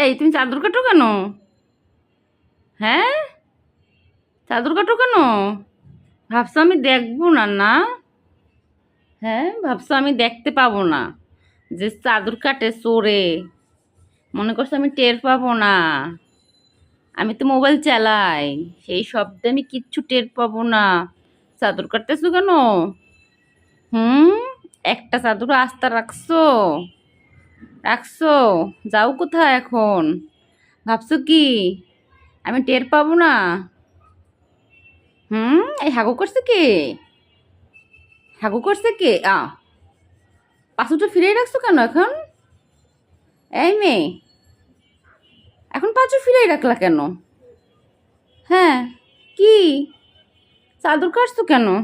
এই তুমি চাদর কাটো কেন? হ্যাঁ, চাদর কাটো কেন? ভাবছো আমি দেখবো না না? হ্যাঁ, ভাবছো আমি দেখতে পাবো না যে চাদর কাটে চোরে? মনে করছো আমি টের পাবো না? আমি তো মোবাইল চালাই, সেই শব্দে আমি কিচ্ছু টের পাবো না। চাদর কাটতেছো কেন? হুম, একটা চাদর আস্তা রাখছো? রাখছো? যাও কোথায় এখন? ভাবছো কি আমি টের পাবো না? এই হাগু করছে কে? হাগু করছে কে? পাঁচুটা ফিরিয়ে রাখছো কেন এখন? এই মেয়ে, এখন পাঁচু ফিরিয়ে রাখলা কেন? হ্যাঁ, কি চাদর কাটছো কেন?